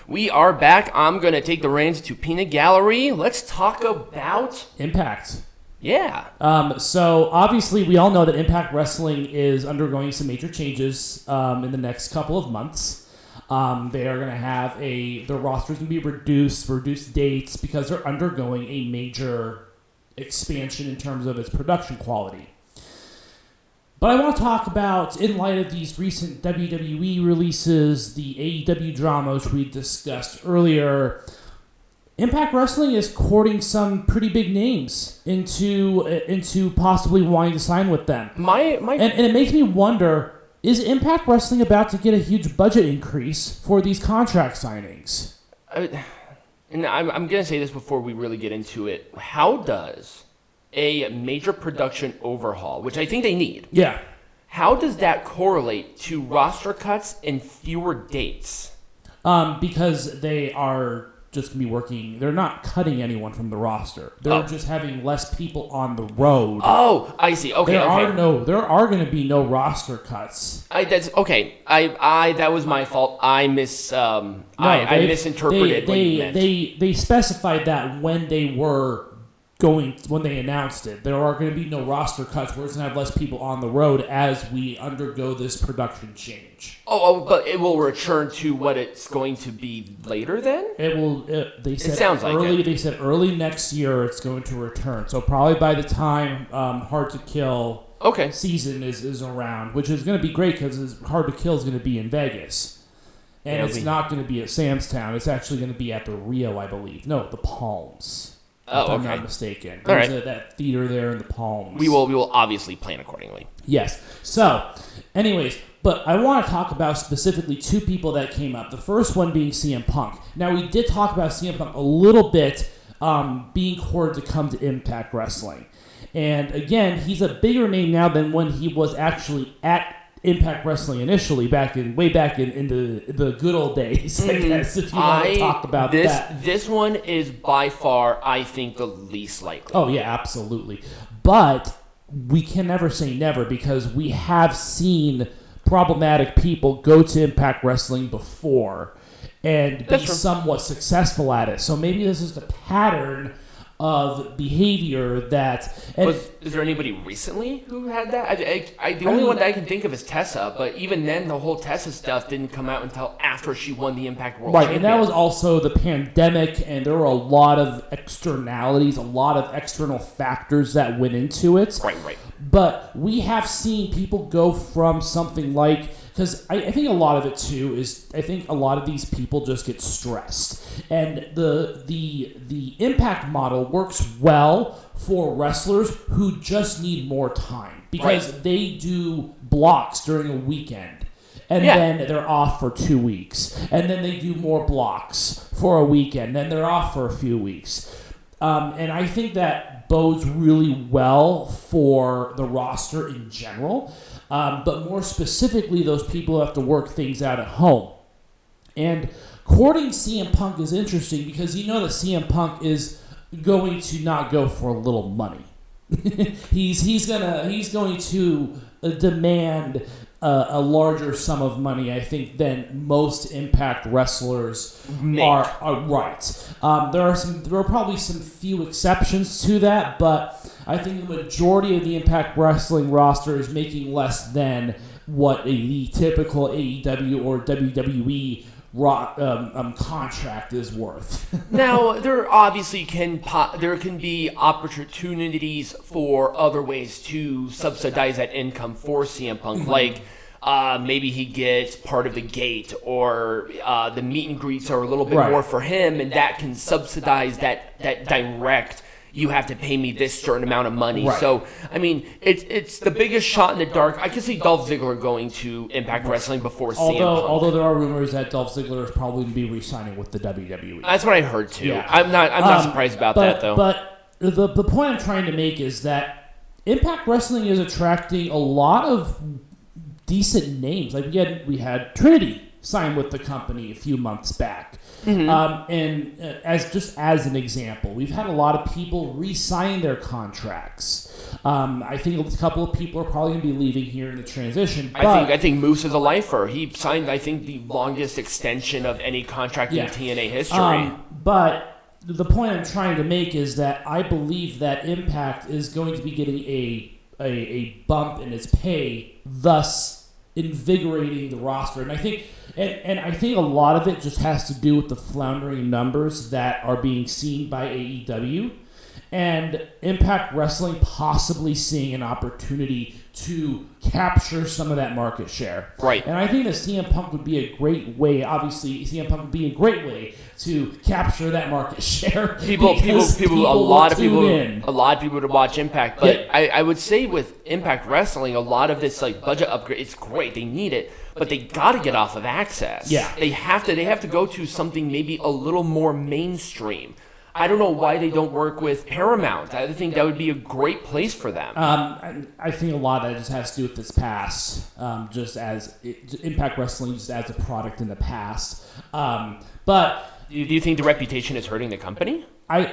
We are back. I'm going to take the reins to Peanut Gallery. Let's talk about Impact. Yeah. So obviously we all know that Impact Wrestling is undergoing some major changes in the next couple of months. They are going to have their roster's going to be reduced dates because they're undergoing a major expansion in terms of its production quality. But I want to talk about, in light of these recent WWE releases, the AEW drama, which we discussed earlier, Impact Wrestling is courting some pretty big names into possibly wanting to sign with them. And it makes me wonder, is Impact Wrestling about to get a huge budget increase for these contract signings? And I'm going to say this before we really get into it. How does a major production overhaul, which I think they need, how does that correlate to roster cuts and fewer dates? Because they are just going to be working. They're not cutting anyone from the roster. They're just having less people on the road. Oh, I see. Okay. There are going to be no roster cuts. That's okay. That was my fault. I misinterpreted what you meant. They specified that when they announced it. There are going to be no roster cuts. We're going to have less people on the road as we undergo this production change. But it will return to what it's going to be later then? It will. They said it sounds early. like it. They said early next year it's going to return. So probably by the time Hard to Kill season is around, which is going to be great because Hard to Kill is going to be in Vegas. And it's not going to be at Sam's Town. It's actually going to be at the Rio, I believe. No, the Palms. If I'm not mistaken. There's that theater there in the Palms. We will obviously plan accordingly. Yes. So, anyways, but I want to talk about specifically two people that came up. The first one being CM Punk. Now, we did talk about CM Punk a little bit being courted to come to Impact Wrestling. And again, he's a bigger name now than when he was actually at Impact Wrestling initially, way back in the good old days, I guess, if you want to talk about that. This one is by far, I think, the least likely. Oh, yeah, absolutely. But we can never say never because we have seen problematic people go to Impact Wrestling before and be somewhat successful at it. So maybe this is the pattern of behavior that... Is there anybody recently who had that? The only one that I can think of is Tessa, but even then, the whole Tessa stuff didn't come out until after she won the Impact World Championship. And that was also the pandemic, and there were a lot of externalities, a lot of external factors that went into it. Right. But we have seen people go from something like... Because I think a lot of it, too, is I think a lot of these people just get stressed. And the Impact model works well for wrestlers who just need more time. Because they do blocks during a weekend. And then they're off for 2 weeks. And then they do more blocks for a weekend. Then they're off for a few weeks. And I think that bodes really well for the roster in general. But more specifically, those people who have to work things out at home. And courting CM Punk is interesting because you know that CM Punk is going to not go for a little money. he's going to demand a larger sum of money, I think, than most Impact wrestlers are right. There are probably some few exceptions to that, but I think the majority of the Impact Wrestling roster is making less than what the typical AEW or WWE contract is worth. Now, there obviously can be opportunities for other ways to subsidize that income for CM Punk, like maybe he gets part of the gate, or the meet and greets are a little bit more for him, and that can subsidize that direct. You have to pay me this certain amount of money. Right. So, I mean, it's the biggest shot in the dark. I could see Dolph Ziggler going to Impact Wrestling before CM Punk. Although there are rumors that Dolph Ziggler is probably going to be re-signing with the WWE. That's what I heard, too. Yeah. I'm not surprised about that, though. But the point I'm trying to make is that Impact Wrestling is attracting a lot of decent names. Like, we had Trinity sign with the company a few months back. Mm-hmm. And as an example, we've had a lot of people re-sign their contracts. I think a couple of people are probably going to be leaving here in the transition. But I think Moose is a lifer. He signed, I think, the longest extension of any contract in TNA history. But the point I'm trying to make is that I believe that Impact is going to be getting a bump in its pay, thus invigorating the roster. And I think a lot of it just has to do with the floundering numbers that are being seen by AEW and Impact Wrestling possibly seeing an opportunity to capture some of that market share. Right. And I think that CM Punk would be a great way, obviously, CM Punk would be a great way to capture that market share. A lot of people to watch Impact, but I would say with Impact Wrestling, a lot of this like budget upgrade, it's great, they need it, but they got to get off of Access. Yeah. They have to go to something maybe a little more mainstream. I don't know why they don't work with Paramount. I think that would be a great place for them. I think a lot of that just has to do with its past, just as Impact Wrestling just as a product in the past. But do you think the reputation is hurting the company? I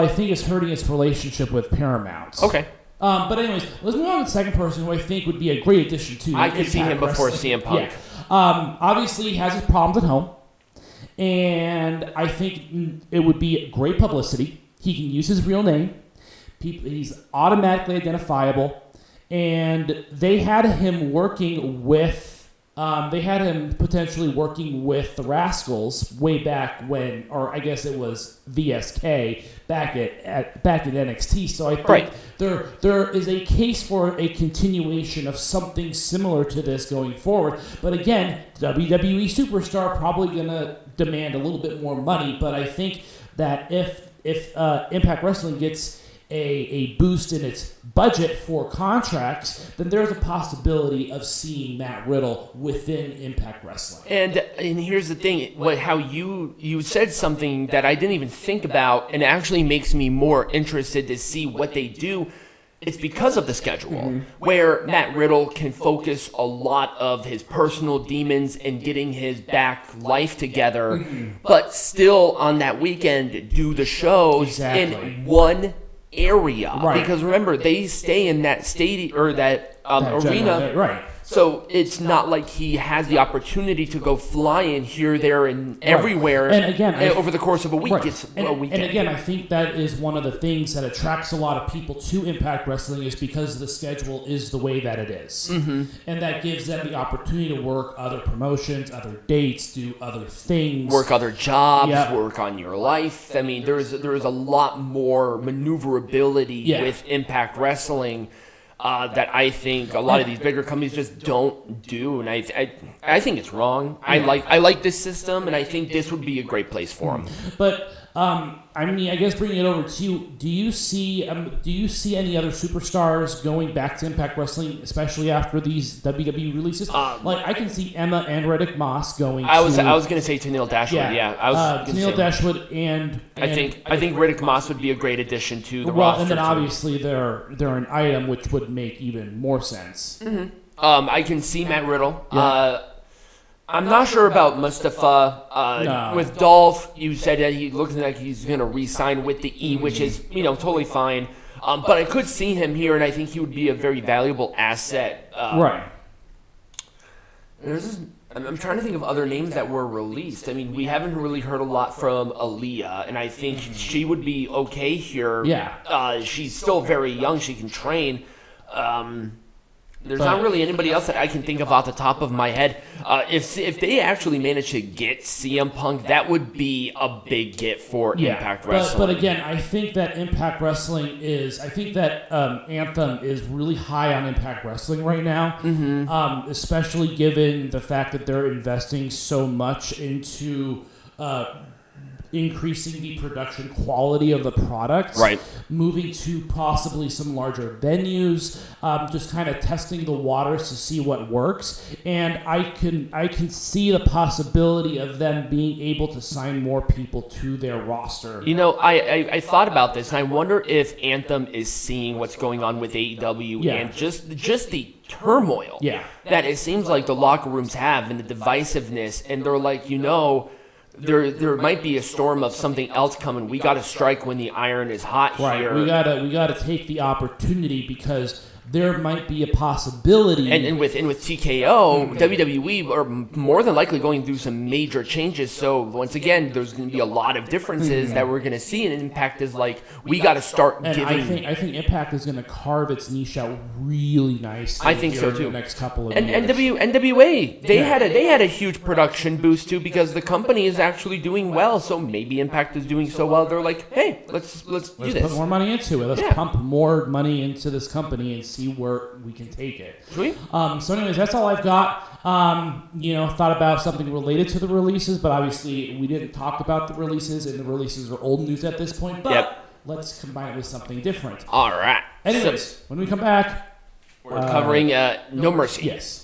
think it's hurting its relationship with Paramount. Okay. But anyways, let's move on to the second person who I think would be a great addition to I could see him before CM Punk. Yeah. Obviously, he has his problems at home. And I think it would be great publicity. He can use his real name. He's automatically identifiable. And they had him working with, potentially working with the Rascals way back when, or I guess it was VSK back at NXT. So I think there is a case for a continuation of something similar to this going forward. But again, WWE superstar probably gonna demand a little bit more money. But I think that if Impact Wrestling gets a boost in its budget for contracts, then there's a possibility of seeing Matt Riddle within Impact Wrestling. And here's the thing, how you said something that I didn't even think about, and it actually makes me more interested to see what they do. It's because of the schedule, where Matt Riddle can focus a lot of his personal demons and getting his back life together, but still on that weekend do the shows in one area. Right. Because remember, they stay in that stadium or that arena. Right. So it's not like he has the opportunity to go flying here, there, and everywhere. And again, over the course of a week. Right. It's a weekend. And again, I think that is one of the things that attracts a lot of people to Impact Wrestling is because the schedule is the way that it is. And that gives them the opportunity to work other promotions, other dates, do other things. Work other jobs, work on your life. I mean, there is a lot more maneuverability with Impact Wrestling that I think a lot of these bigger companies just don't do, and I think it's wrong. I like this system, and I think this would be a great place for them. But I mean, I guess bringing it over to you, do you see any other superstars going back to Impact Wrestling, especially after these WWE releases? Like I can see Emma and Riddick Moss going. I was going to say Tenille Dashwood. Tenille Dashwood and I think Riddick Moss would be a great addition to the roster. Well, and then obviously they're an item which would make even more sense. I can see Matt Riddle. I'm not sure about Mustafa. No. With Dolph, you said that he looks like he's going to re-sign with the E, which is totally fine. But I could see him here, and I think he would be a very valuable asset. Right. I'm trying to think of other names that were released. I mean, we haven't really heard a lot from Aaliyah, and I think she would be okay here. Yeah. She's still very young. She can train. There's not really anybody else that I can think of off the top of my head. If they actually manage to get CM Punk, that would be a big get for Impact Wrestling. But again, I think that Impact Wrestling is... I think that Anthem is really high on Impact Wrestling right now, especially given the fact that they're investing so much into... increasing the production quality of the product, moving to possibly some larger venues, just kind of testing the waters to see what works. And I can see the possibility of them being able to sign more people to their roster. I thought about this, and I wonder if Anthem is seeing what's going on with AEW and just the turmoil that it seems like the locker rooms have and the divisiveness, and they're like, there might be a storm of something else coming. We got to strike when the iron is hot here. We gotta take the opportunity because there might be a possibility. And with TKO, WWE are more than likely going through some major changes. So once again, there's going to be a lot of differences that we're going to see. And Impact is like, we got to start giving. I think Impact is going to carve its niche out really nicely. I think so too. In the next couple of years. NWA, they had a huge production boost too because the company is actually doing well. So maybe Impact is doing so well. They're like, hey, let's do this. Let's put more money into it. Let's pump more money into this company and see where we can take it. Sweet. So anyways, that's all I've got. Thought about something related to the releases, but obviously we didn't talk about the releases, and the releases are old news at this point. But let's combine it with something different. All right. Anyways, when we come back, we're covering No Mercy. Yes.